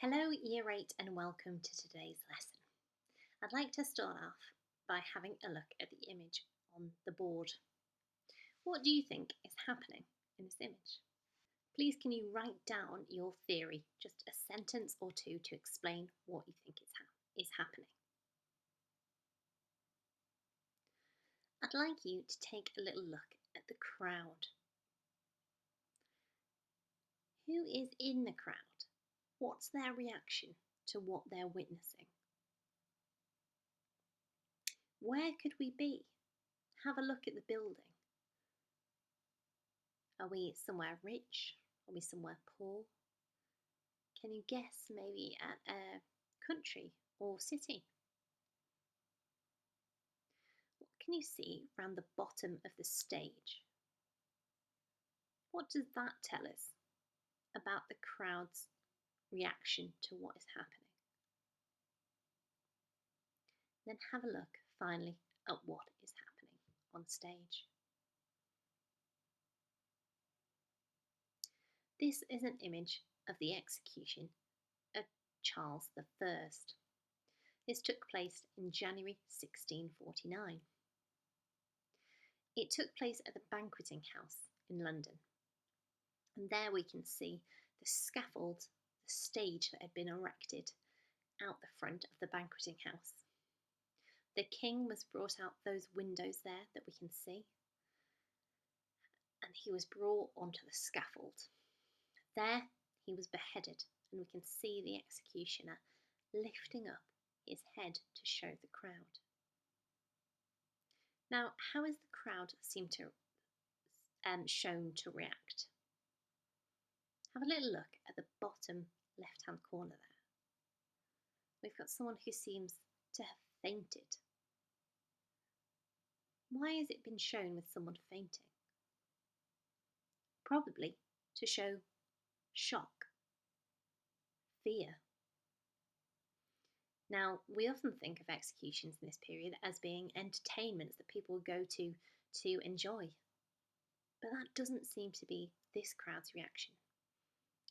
Hello, Year 8, and welcome to today's lesson. I'd like to start off by having a look at the image on the board. What do you think is happening in this image? Please, can you write down your theory, just a sentence or two to explain what you think is happening? I'd like you to take a little look at the crowd. Who is in the crowd? What's their reaction to what they're witnessing? Where could we be? Have a look at the building. Are we somewhere rich? Are we somewhere poor? Can you guess maybe at a country or city? What can you see around the bottom of the stage? What does that tell us about the crowd's reaction to what is happening? Then have a look finally at what is happening on stage. This is an image of the execution of Charles I. This took place in January 1649. It took place at the Banqueting House in London. And there we can see the scaffold, the stage that had been erected out the front of the Banqueting House. The king was brought out those windows there that we can see, and he was brought onto the scaffold. There he was beheaded, and we can see the executioner lifting up his head to show the crowd. Now, how is the crowd shown to react? Have a little look at the bottom left-hand corner there. We've got someone who seems to have fainted. Why has it been shown with someone fainting? Probably to show shock, fear. Now, we often think of executions in this period as being entertainments that people would go to enjoy. But that doesn't seem to be this crowd's reaction.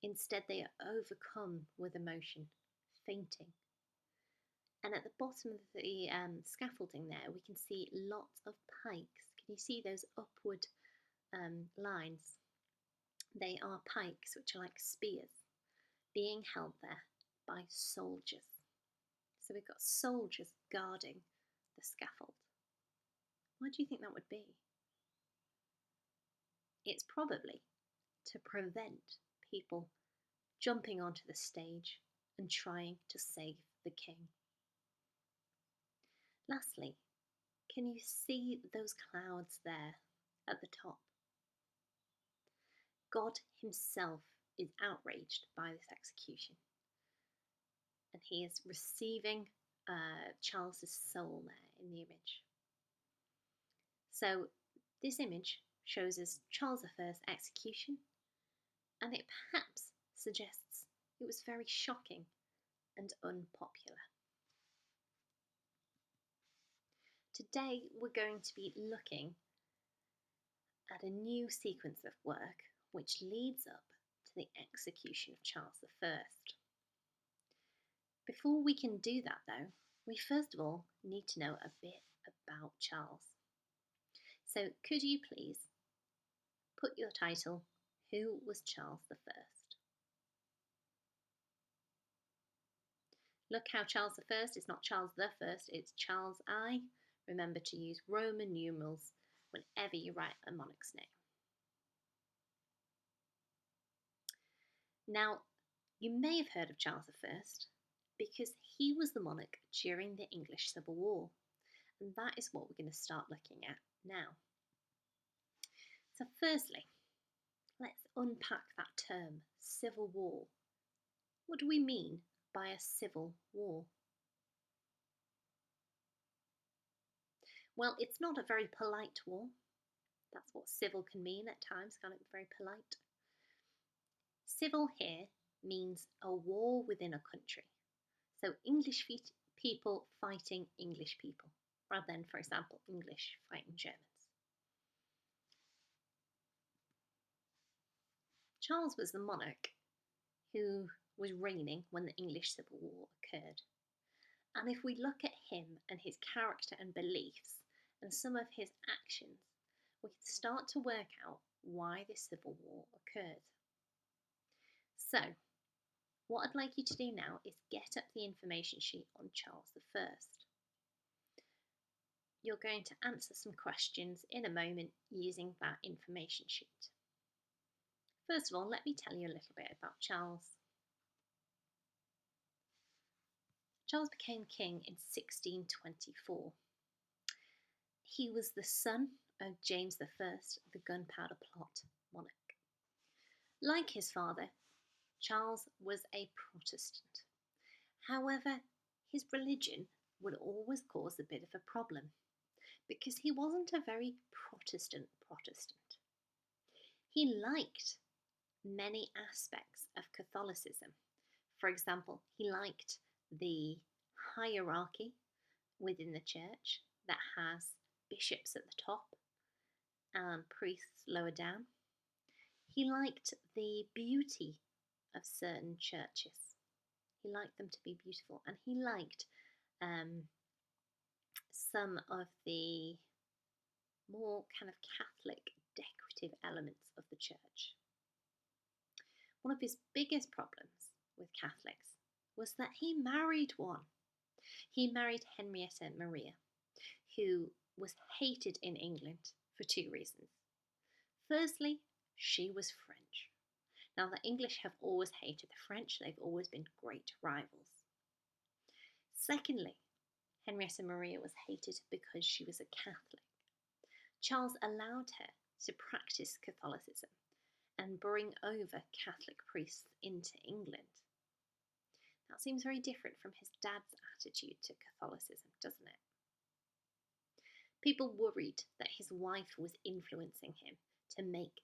Instead, they are overcome with emotion, fainting. And at the bottom of the scaffolding there, we can see lots of pikes. Can you see those upward lines? They are pikes, which are like spears, being held there by soldiers. So we've got soldiers guarding the scaffold. Why do you think that would be? It's probably to prevent people jumping onto the stage and trying to save the king. Lastly, can you see those clouds there at the top? God himself is outraged by this execution, and he is receiving Charles's soul there in the image. So this image shows us Charles I's execution, and it perhaps suggests it was very shocking and unpopular. Today we're going to be looking at a new sequence of work which leads up to the execution of Charles I. Before we can do that though, we first of all need to know a bit about Charles. So could you please put your title, Who was Charles I? Look how Charles I is not Charles the First, it's Charles I. Remember to use Roman numerals whenever you write a monarch's name. Now, you may have heard of Charles I because he was the monarch during the English Civil War, and that is what we're going to start looking at now. So firstly, let's unpack that term, civil war. What do we mean by a civil war? Well, it's not a very polite war. That's what civil can mean at times, can't it be very polite? Civil here means a war within a country. So English people fighting English people, rather than, for example, English fighting Germans. Charles was the monarch who was reigning when the English Civil War occurred. And if we look at him and his character and beliefs and some of his actions, we can start to work out why this civil war occurred. So, what I'd like you to do now is get up the information sheet on Charles I. You're going to answer some questions in a moment using that information sheet. First of all, let me tell you a little bit about Charles. Charles became king in 1624. He was the son of James I, the Gunpowder Plot monarch. Like his father, Charles was a Protestant. However, his religion would always cause a bit of a problem because he wasn't a very Protestant. He liked many aspects of Catholicism. For example, he liked the hierarchy within the church that has bishops at the top and priests lower down. He liked the beauty of certain churches. He liked them to be beautiful, and he liked some of the more kind of Catholic decorative elements of the church. One of his biggest problems with Catholics was that he married one. He married Henrietta Maria, who was hated in England for two reasons. Firstly, she was French. Now, the English have always hated the French. They've always been great rivals. Secondly, Henrietta Maria was hated because she was a Catholic. Charles allowed her to practice Catholicism and bring over Catholic priests into England. That seems very different from his dad's attitude to Catholicism, doesn't it? People worried that his wife was influencing him to make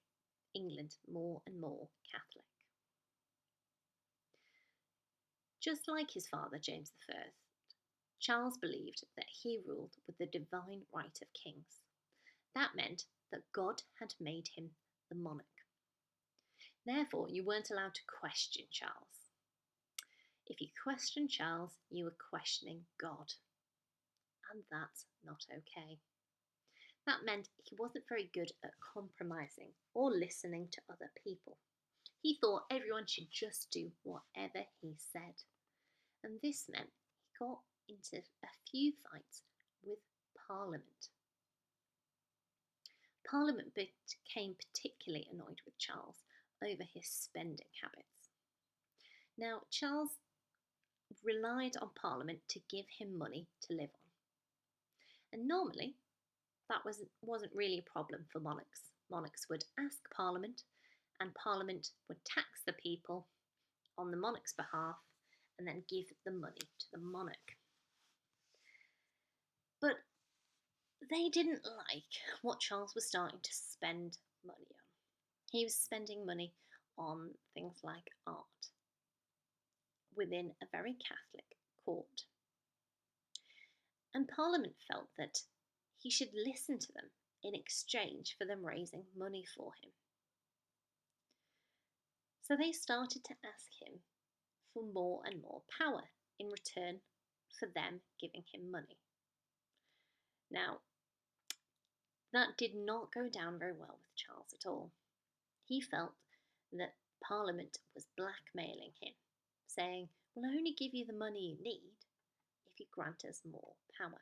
England more and more Catholic. Just like his father, James I, Charles believed that he ruled with the divine right of kings. That meant that God had made him the monarch. Therefore, you weren't allowed to question Charles. If you questioned Charles, you were questioning God. And that's not okay. That meant he wasn't very good at compromising or listening to other people. He thought everyone should just do whatever he said. And this meant he got into a few fights with Parliament. Parliament became particularly annoyed with Charles over his spending habits. Now, Charles relied on Parliament to give him money to live on. And normally, that wasn't really a problem for monarchs. Monarchs would ask Parliament, and Parliament would tax the people on the monarch's behalf and then give the money to the monarch. But they didn't like what Charles was starting to spend money on. He was spending money on things like art within a very Catholic court. And Parliament felt that he should listen to them in exchange for them raising money for him. So they started to ask him for more and more power in return for them giving him money. Now, that did not go down very well with Charles at all. He felt that Parliament was blackmailing him, saying, "We'll only give you the money you need if you grant us more power."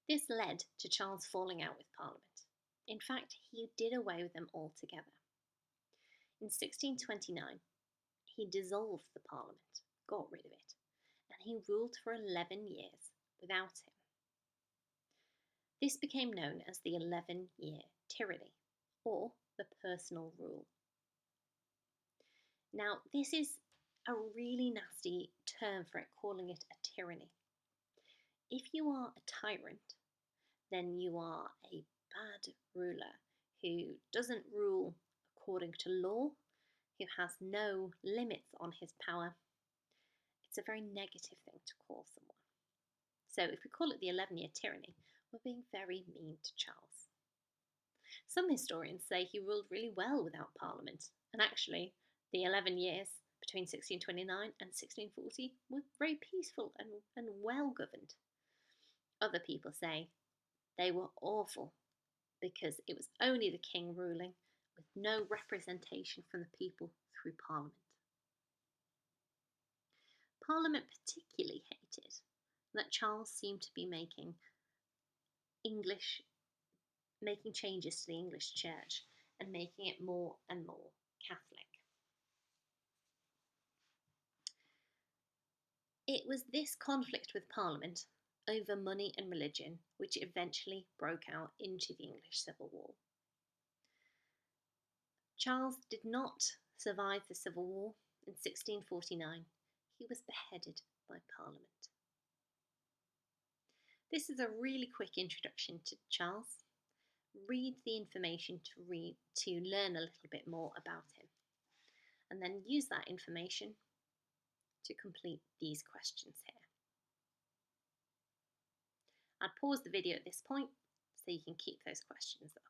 This led to Charles falling out with Parliament. In fact, he did away with them altogether. In 1629, he dissolved the Parliament, got rid of it, and he ruled for 11 years without him. This became known as the 11-year tyranny, or the personal rule. Now, this is a really nasty term for it, calling it a tyranny. If you are a tyrant, then you are a bad ruler who doesn't rule according to law, who has no limits on his power. It's a very negative thing to call someone. So if we call it the 11-year tyranny, we're being very mean to Charles. Some historians say he ruled really well without Parliament, and actually The 11 years between 1629 and 1640 were very peaceful and well governed. Other people say they were awful because it was only the king ruling with no representation from the people through Parliament. Parliament particularly hated that Charles seemed to be making changes to the English church and making it more and more Catholic. It was this conflict with Parliament over money and religion which eventually broke out into the English Civil War. Charles did not survive the Civil War. In 1649, he was beheaded by Parliament. This is a really quick introduction to Charles. Read the information to learn a little bit more about him, and then use that information to complete these questions here. I'll pause the video at this point so you can keep those questions up.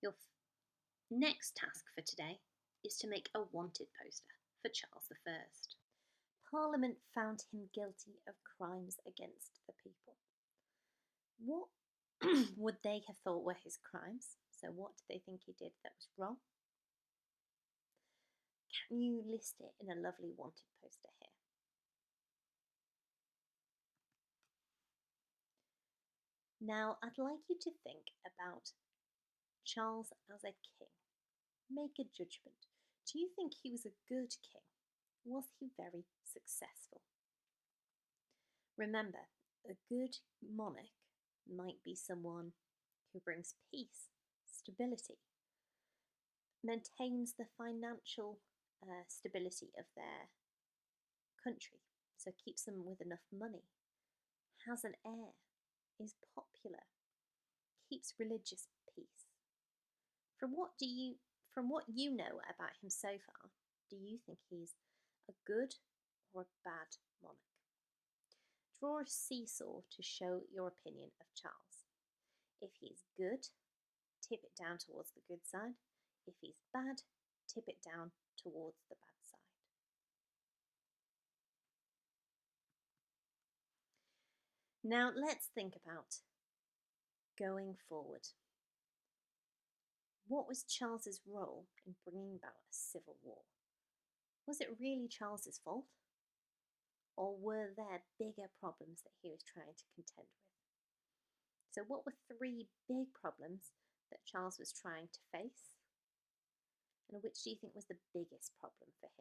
Your next task for today is to make a wanted poster for Charles I. Parliament found him guilty of crimes against the people. What would they have thought were his crimes? So what did they think he did that was wrong? Can you list it in a lovely wanted poster here? Now I'd like you to think about Charles as a king. Make a judgment. Do you think he was a good king? Was he very successful? Remember, a good monarch might be someone who brings peace, stability, maintains the financial stability of their country, so keeps them with enough money, has an heir, is popular, keeps religious peace. From what you know about him so far, do you think he's a good or a bad monarch? Draw a seesaw to show your opinion of Charles. If he's good, tip it down towards the good side. If he's bad, tip it down towards the bad side. Now let's think about going forward. What was Charles's role in bringing about a civil war? Was it really Charles's fault? Or were there bigger problems that he was trying to contend with? So what were 3 big problems that Charles was trying to face? And which do you think was the biggest problem for